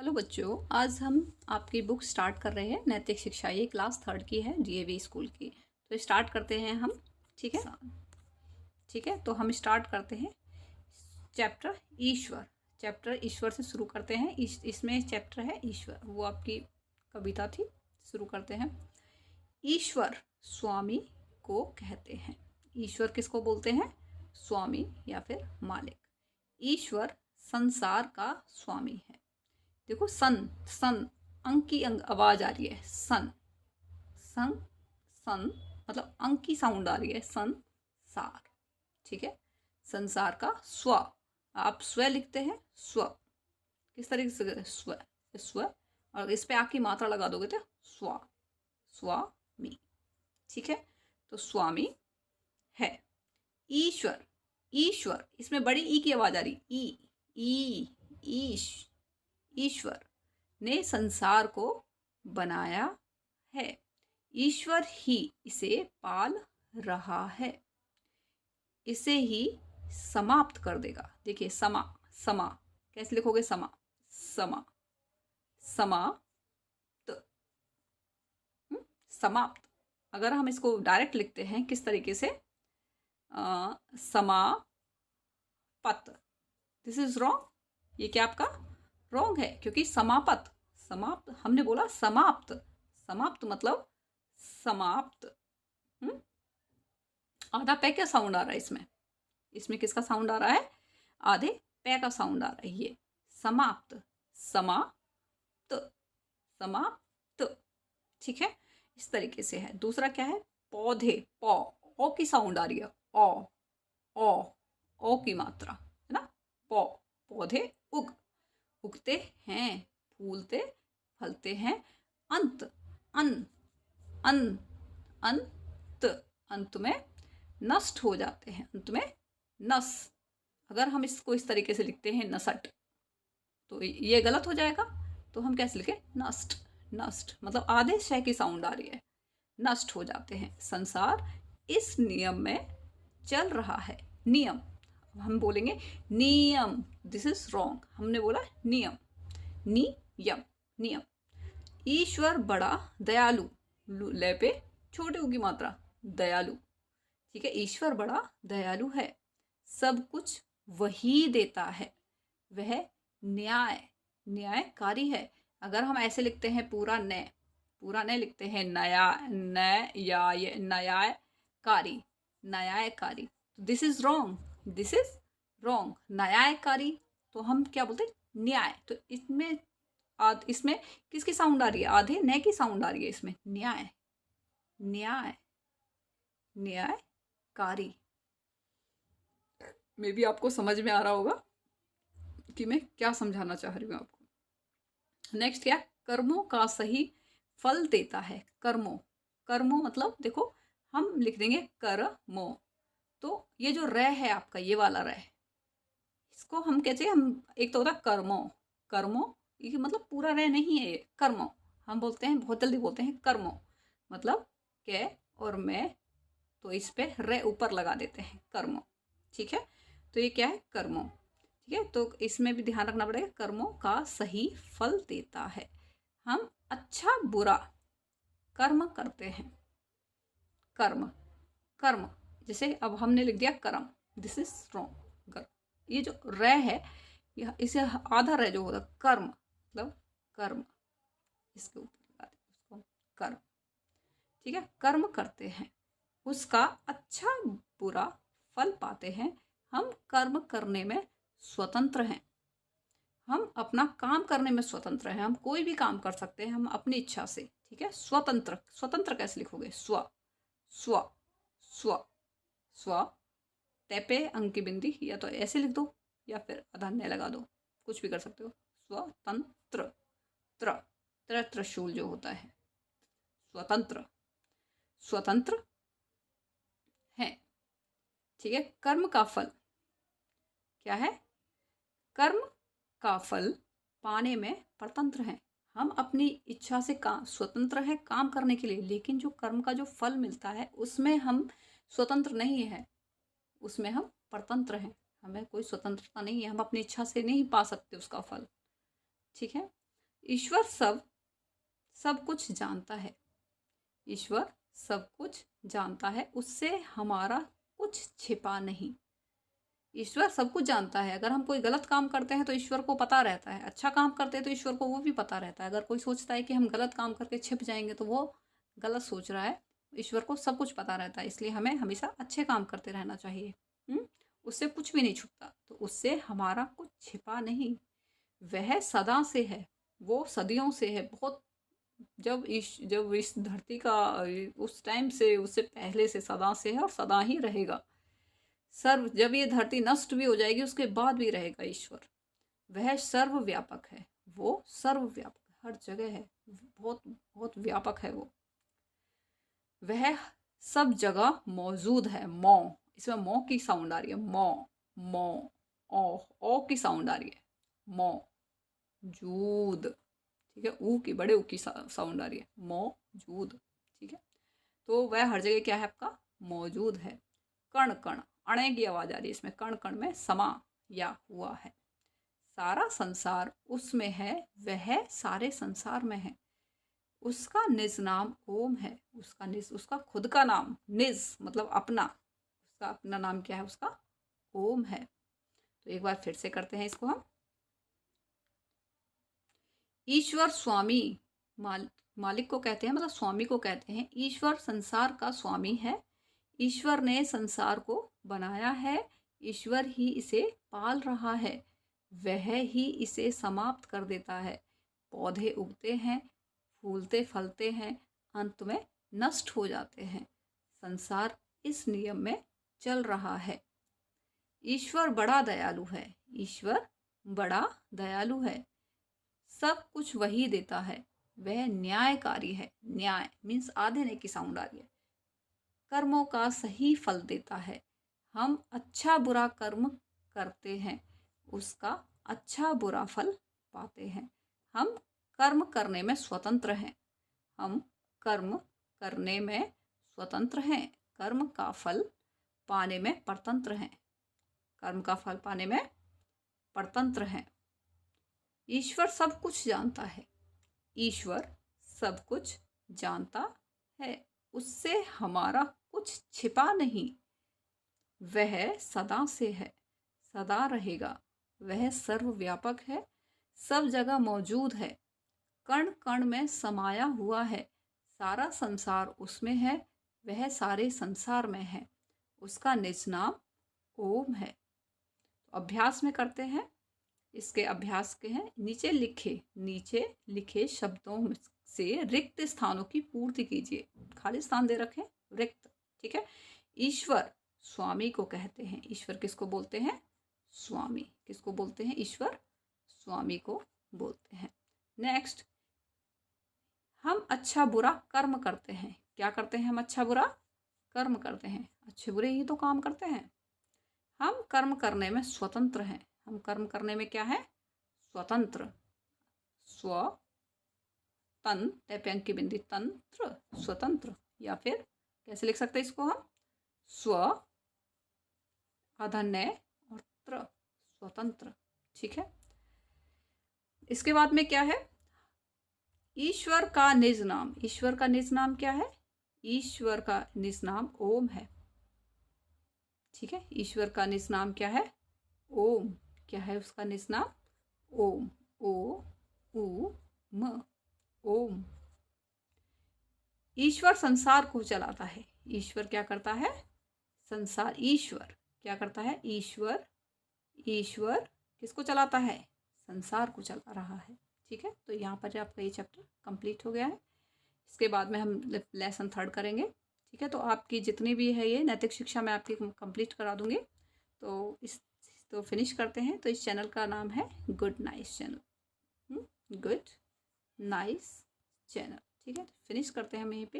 Hello बच्चों, आज हम आपकी बुक स्टार्ट कर रहे हैं। नैतिक शिक्षा, ये क्लास 3 की है, डीएवी स्कूल की। तो स्टार्ट करते हैं हम। ठीक है, ठीक है। तो हम स्टार्ट करते हैं चैप्टर ईश्वर। चैप्टर ईश्वर से शुरू करते हैं। इसमें चैप्टर है ईश्वर, वो आपकी कविता थी। शुरू करते हैं। ईश्वर स्वामी को कहते हैं। ईश्वर किसको बोलते हैं? स्वामी या फिर मालिक। ईश्वर संसार का स्वामी है। देखो, सन सन अंक की आवाज आ रही है। सन सन सन मतलब अंक की साउंड आ रही है। संसार, ठीक है। संसार का स्व, आप स्व लिखते हैं। स्व किस तरीके से? स्व स्व, और इस पे आकी मात्रा लगा दोगे तो स्वा, स्वामी, ठीक है। तो स्वामी है। ईश्वर, ईश्वर इसमें बड़ी ई की आवाज आ रही। ई ईश, ईश्वर ने संसार को बनाया है। ईश्वर ही इसे पाल रहा है, इसे ही समाप्त कर देगा। देखिए, समा समा कैसे लिखोगे? समा समा समाप्त, समाप्त। अगर हम इसको डायरेक्ट लिखते हैं किस तरीके से? समापत। This is wrong. ये क्या आपका रॉन्ग है, क्योंकि समापत, समाप्त हमने बोला। समाप्त, समाप्त मतलब समाप्त। आधा पै का साउंड आ रहा है इसमें। इसमें किसका साउंड आ रहा है? आधे पै का साउंड आ रहा है। ये समाप्त, समाप्त, समाप्त, ठीक है। इस तरीके से है। दूसरा क्या है? पौधे, पौ, ओ की साउंड आ रही है। ओ ओ की मात्रा है ना। पौ, पौधे उगते हैं, फूलते फलते हैं। अंत, अन अन अंत, अंत में नष्ट हो जाते हैं। अंत में नस। अगर हम इसको इस तरीके से लिखते हैं नसट, तो ये गलत हो जाएगा। तो हम कैसे लिखें? नष्ट, नष्ट मतलब आधे शय की साउंड आ रही है। नष्ट हो जाते हैं। संसार इस नियम में चल रहा है। नियम, हम बोलेंगे नियम। This is wrong. हमने बोला नियम, नियम, नियम। ईश्वर बड़ा दयालु, ले पे छोटे ऊ की मात्रा, दयालु, ठीक है। ईश्वर बड़ा दयालु है, सब कुछ वही देता है। वह न्यायकारी है। अगर हम ऐसे लिखते हैं पूरा न लिखते हैं, नया न या न्यायकारी, न्यायकारी। This is wrong, this is wrong. न्यायकारी तो हम क्या बोलते हैं? न्याय। तो इसमें किसकी साउंड आ रही है? आधे न की साउंड आ रही है इसमें। न्याय, न्याय, न्यायकारी। मे बी आपको समझ में आ रहा होगा कि मैं क्या समझाना चाह रही हूँ आपको। नेक्स्ट क्या? कर्मों का सही फल देता है। कर्मों, कर्मों मतलब देखो, हम लिख देंगे कर्मों। तो ये जो रे है आपका, ये वाला रे, इसको हम कहते हैं, हम एक तो होता है कर्मों, कर्मों, ये मतलब पूरा रे नहीं है ये। कर्मों हम बोलते हैं, बहुत जल्दी बोलते हैं कर्मों, मतलब के और मैं, तो इस पे रे ऊपर लगा देते हैं। कर्मों, ठीक है। तो ये क्या है? कर्मों, ठीक है। तो इसमें भी ध्यान रखना पड़ेगा। कर्मों का सही फल देता है। हम अच्छा बुरा कर्म करते हैं। कर्म, कर्म, जैसे अब हमने लिख दिया कर्म, दिस इज रॉन्ग। ये जो रे है, यह इसे आधा रे जो होता है, कर्म मतलब कर्म, इसके ऊपर लगा दें उसको, कर्म, ठीक है। कर्म करते हैं, उसका अच्छा बुरा फल पाते हैं। हम कर्म करने में स्वतंत्र हैं। हम अपना काम करने में स्वतंत्र हैं। हम कोई भी काम कर सकते हैं हम अपनी इच्छा से, ठीक है। स्वतंत्र, स्वतंत्र कैसे लिखोगे? स्व, स्व, स्व, स्व, तैपे अंक की बिंदी, या तो ऐसे लिख दो या फिर आधा न लगा दो, कुछ भी कर सकते हो। स्वतंत्र, त्र त्रिशूल जो होता है, स्वतंत्र, स्वतंत्र है, ठीक है। कर्म का फल क्या है? कर्म का फल पाने में परतंत्र है। हम अपनी इच्छा से काम, स्वतंत्र है काम करने के लिए, लेकिन जो कर्म का जो फल मिलता है उसमें हम स्वतंत्र नहीं है, उसमें हम परतंत्र हैं। हमें कोई स्वतंत्रता नहीं है, हम अपनी इच्छा से नहीं पा सकते उसका फल, ठीक है। ईश्वर सब कुछ जानता है। ईश्वर सब कुछ जानता है, उससे हमारा कुछ छिपा नहीं। ईश्वर सब कुछ जानता है। अगर हम कोई गलत काम करते हैं तो ईश्वर को पता रहता है, अच्छा काम करते हैं तो ईश्वर को वो भी पता रहता है। अगर कोई सोचता है कि हम गलत काम करके छिप जाएंगे तो वो गलत सोच रहा है। ईश्वर को सब कुछ पता रहता है, इसलिए हमें हमेशा अच्छे काम करते रहना चाहिए। उससे कुछ भी नहीं छुपता, तो उससे हमारा कुछ छिपा नहीं। वह सदा से है, वो सदियों से है। बहुत जब इस धरती का उस टाइम से, उससे पहले से सदा से है और सदा ही रहेगा। जब ये धरती नष्ट भी हो जाएगी उसके बाद भी रहेगा ईश्वर। वह सर्वव्यापक है, वो सर्वव्यापक हर जगह है, बहुत बहुत व्यापक है वो। वह सब जगह मौजूद है। मौ, इसमें मौ की साउंड आ रही है। मौ, मौ, ओ की साउंड आ रही है। मौजूद, ठीक है। ऊ की, बड़े ऊ की साउंड आ रही है। मौजूद, ठीक है। तो वह हर जगह क्या है आपका? मौजूद है। कण कण, अणे की आवाज आ रही है इसमें। कण कण में समा या हुआ है। सारा संसार उसमें है, वह सारे संसार में है। उसका निज नाम ओम है। उसका खुद का नाम, निज मतलब अपना, उसका अपना नाम क्या है? उसका ओम है। तो एक बार फिर से करते हैं इसको हम। ईश्वर स्वामी, मालिक को कहते हैं, मतलब स्वामी को कहते हैं। ईश्वर संसार का स्वामी है। ईश्वर ने संसार को बनाया है। ईश्वर ही इसे पाल रहा है। वह ही इसे समाप्त कर देता है। पौधे उगते हैं, फूलते फलते हैं, अंत में नष्ट हो जाते हैं। संसार इस नियम में चल रहा है। ईश्वर बड़ा दयालु है। ईश्वर बड़ा दयालु है। सब कुछ वही देता है। वह न्यायकारी है। न्याय मीन्स आधे ने की साउंड आ रही है। कर्मों का सही फल देता है। हम अच्छा बुरा कर्म करते हैं, उसका अच्छा बुरा फल पाते हैं। हम कर्म करने में स्वतंत्र हैं। हम कर्म करने में स्वतंत्र हैं। कर्म का फल पाने में परतंत्र हैं। कर्म का फल पाने में परतंत्र हैं। ईश्वर सब कुछ जानता है। ईश्वर सब कुछ जानता है, उससे हमारा कुछ छिपा नहीं। वह सदा से है, सदा रहेगा। वह सर्वव्यापक है, सब जगह मौजूद है, कण कण में समाया हुआ है। सारा संसार उसमें है, वह सारे संसार में है। उसका निज नाम ओम है। तो अभ्यास में करते हैं। इसके अभ्यास के हैं, नीचे लिखे शब्दों से रिक्त स्थानों की पूर्ति कीजिए। खाली स्थान दे रखें, रिक्त, ठीक है। ईश्वर स्वामी को कहते हैं। ईश्वर किसको बोलते हैं? स्वामी। किसको बोलते हैं? ईश्वर स्वामी को बोलते हैं। नेक्स्ट, हम अच्छा बुरा कर्म करते हैं। क्या करते हैं? हम अच्छा बुरा कर्म करते हैं। अच्छे बुरे ही तो काम करते हैं। हम कर्म करने में स्वतंत्र हैं। हम कर्म करने में क्या है? स्वतंत्र। तन टैप्यांग की बिंदी, तंत्र, स्वतंत्र। या फिर कैसे लिख सकते हैं इसको हम? स्व आधान्य और त्र, स्वतंत्र, ठीक है। इसके बाद में क्या है? ईश्वर का निज नाम। ईश्वर का निज नाम क्या है? ईश्वर का निज नाम ओम है, ठीक है। ईश्वर का निज नाम क्या है? ओम। क्या है उसका निज नाम? ओम। ओ उ म, ओम। ईश्वर संसार को चलाता है। ईश्वर क्या करता है? संसार। ईश्वर क्या करता है? ईश्वर किसको चलाता है? संसार को चला रहा है, ठीक है। तो यहाँ पर आपका ये चैप्टर कंप्लीट हो गया है। इसके बाद में हम लेसन 3 करेंगे, ठीक है। तो आपकी जितनी भी है ये नैतिक शिक्षा मैं आपकी कंप्लीट करा दूंगी। तो फिनिश करते हैं। तो इस चैनल का नाम है good nice channel. Good nice channel, ठीक है। फिनिश करते हैं हम यहीं पे।